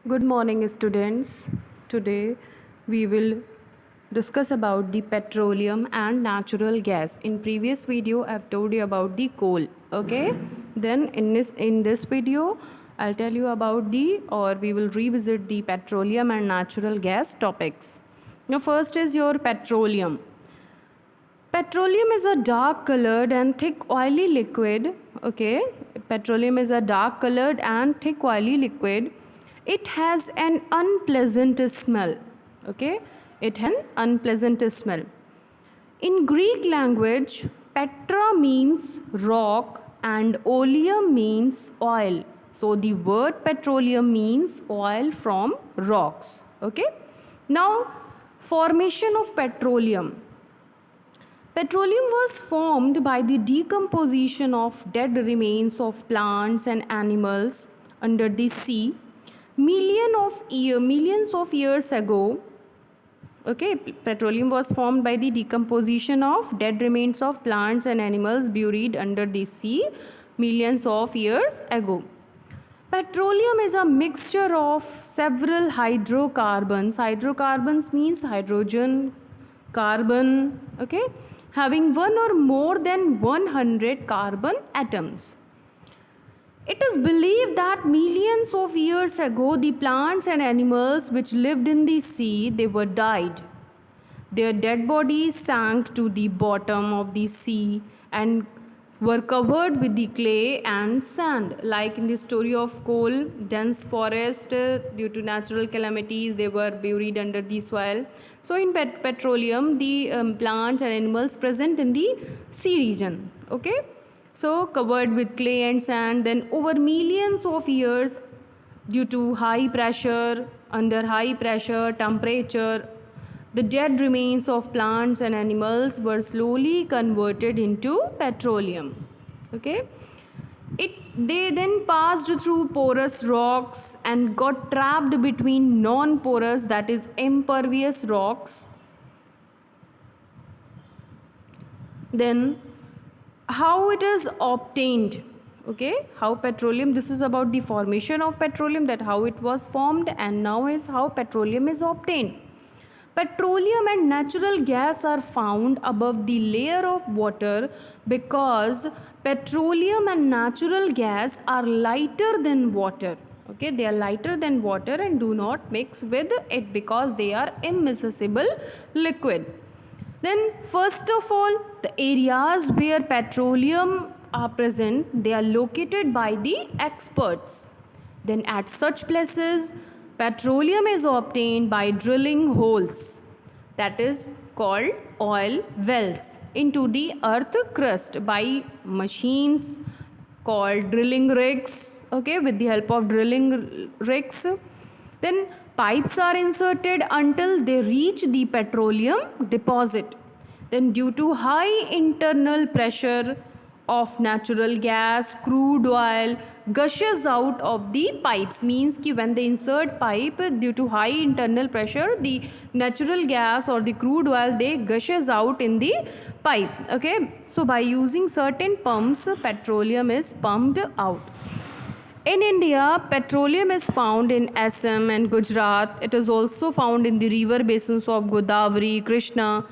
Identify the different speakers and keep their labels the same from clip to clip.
Speaker 1: Good morning, students. Today we will discuss about the petroleum and natural gas. In previous video, I've told you about the coal. Okay. Then in this video, I'll tell you about we will revisit the petroleum and natural gas topics. Now, first is your petroleum. Petroleum is a dark colored and thick oily liquid. Okay. Petroleum is a dark colored and thick oily liquid. It has an unpleasant smell. Okay. It has an unpleasant smell. In Greek language, petra means rock and oleum means oil. So the word petroleum means oil from rocks. Okay. Now, formation of petroleum. Petroleum was formed by the decomposition of dead remains of plants and animals under the sea millions of years ago. Okay, petroleum was formed by the decomposition of dead remains of plants and animals buried under the sea millions of years ago. Petroleum is a mixture of several hydrocarbons. Hydrocarbons means hydrogen, carbon, okay, having one or more than 100 carbon atoms. It is believed that millions of years ago, the plants and animals which lived in the sea, they were died. Their dead bodies sank to the bottom of the sea and were covered with the clay and sand. Like in the story of coal, dense forest, due to natural calamities, they were buried under the soil. So in petroleum, the plants and animals present in the sea region. Okay. So covered with clay and sand, then over millions of years, due to high pressure, under high pressure, temperature, the dead remains of plants and animals were slowly converted into petroleum. Okay. They then passed through porous rocks and got trapped between non-porous, that is impervious rocks. Then how it is obtained. Okay, how petroleum, this is about the formation of petroleum, that how it was formed, and now is how petroleum is obtained. Petroleum and natural gas are found above the layer of water because petroleum and natural gas are lighter than water. Okay, they are lighter than water and do not mix with it because they are immiscible liquid. Then first of all, the areas where petroleum are present, they are located by the experts. Then at such places, petroleum is obtained by drilling holes, that is called oil wells, into the earth crust by machines called drilling rigs. Okay, with the help of drilling rigs. Then pipes are inserted until they reach the petroleum deposit. Then due to high internal pressure of natural gas, crude oil gushes out of the pipes. Means कि when they insert pipe, due to high internal pressure, the natural gas or the crude oil, they gushes out in the pipe. Okay, so by using certain pumps, petroleum is pumped out. In India, petroleum is found in Assam and Gujarat. It is also found in the river basins of Godavari, Krishna.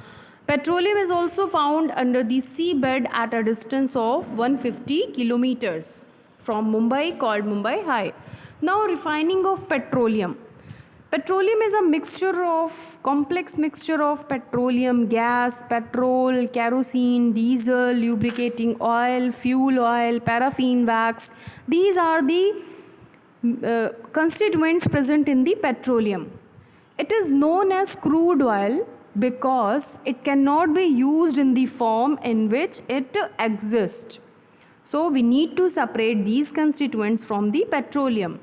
Speaker 1: Petroleum is also found under the seabed at a distance of 150 kilometers from Mumbai, called Mumbai High. Now, refining of petroleum. Petroleum is a complex mixture of petroleum gas, petrol, kerosene, diesel, lubricating oil, fuel oil, paraffin wax. These are the constituents present in the petroleum. It is known as crude oil because it cannot be used in the form in which it exists. So we need to separate these constituents from the petroleum.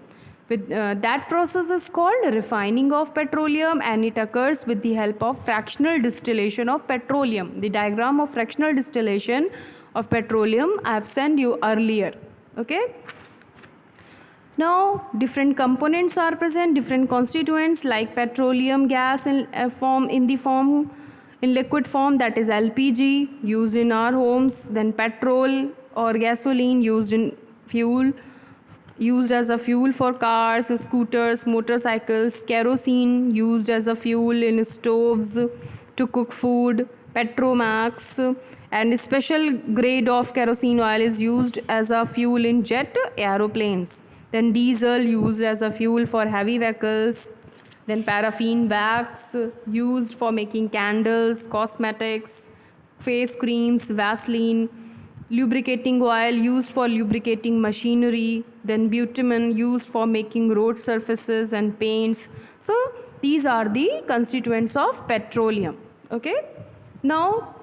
Speaker 1: That process is called refining of petroleum, and it occurs with the help of fractional distillation of petroleum. The diagram of fractional distillation of petroleum I have sent you earlier. Okay. Now different components are present, different constituents like petroleum gas in liquid form, that is LPG, used in our homes. Then petrol or gasoline used in fuel used as a fuel for cars, scooters, motorcycles. Kerosene used as a fuel in stoves to cook food. Petromax, and a special grade of kerosene oil is used as a fuel in jet aeroplanes. Then diesel used as a fuel for heavy vehicles. Then paraffin wax used for making candles, cosmetics, face creams, Vaseline. Lubricating oil used for lubricating machinery. Then bitumen used for making road surfaces and paints. So these are the constituents of petroleum. Okay. Now,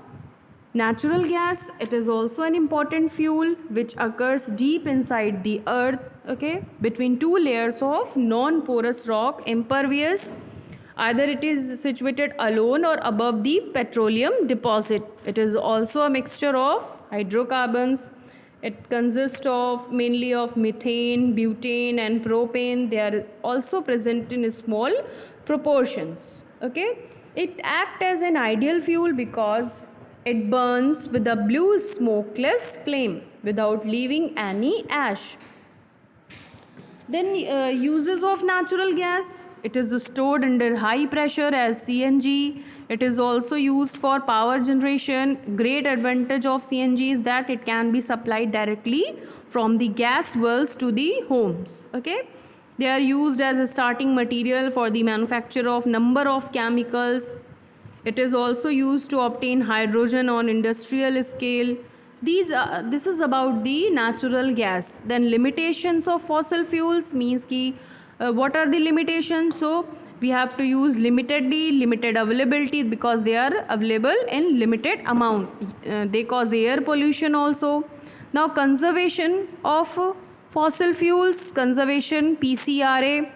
Speaker 1: natural gas, it is also an important fuel which occurs deep inside the earth, okay, between two layers of non-porous rock, impervious. Either it is situated alone or above the petroleum deposit. It is also a mixture of hydrocarbons. It consists of mainly of methane, butane and propane. They are also present in small proportions. Okay. It acts as an ideal fuel because it burns with a blue smokeless flame without leaving any ash. Then uses of natural gas. It is stored under high pressure as CNG. It is also used for power generation. Great advantage of CNG is that it can be supplied directly from the gas wells to the homes. Okay. They are used as a starting material for the manufacture of number of chemicals. It is also used to obtain hydrogen on industrial scale. This is about the natural gas. Then limitations of fossil fuels means ki what are the limitations? So we have to use limited availability because they are available in limited amount. They cause air pollution also. Now conservation of fossil fuels, conservation PCRA,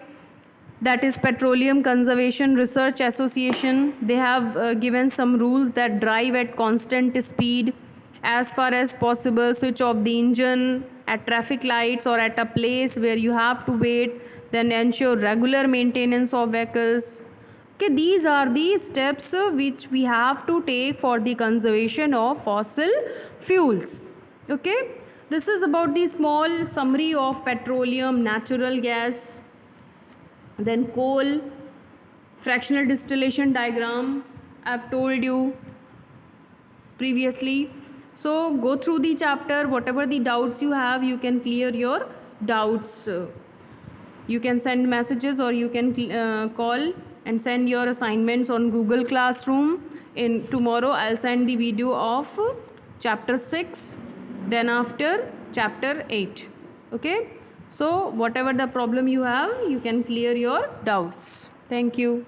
Speaker 1: that is Petroleum Conservation Research Association. They have given some rules that drive at constant speed. As far as possible, switch off the engine at traffic lights or at a place where you have to wait. Then ensure regular maintenance of vehicles. Okay, these are the steps which we have to take for the conservation of fossil fuels. Okay, this is about the small summary of petroleum, natural gas, then coal, fractional distillation diagram I've told you previously. So go through the chapter, whatever the doubts you have, you can clear your doubts. You can send messages or you can call and send your assignments on Google Classroom. In tomorrow I'll send the video of chapter 6, then after chapter 8. Okay. So whatever the problem you have, you can clear your doubts. Thank you.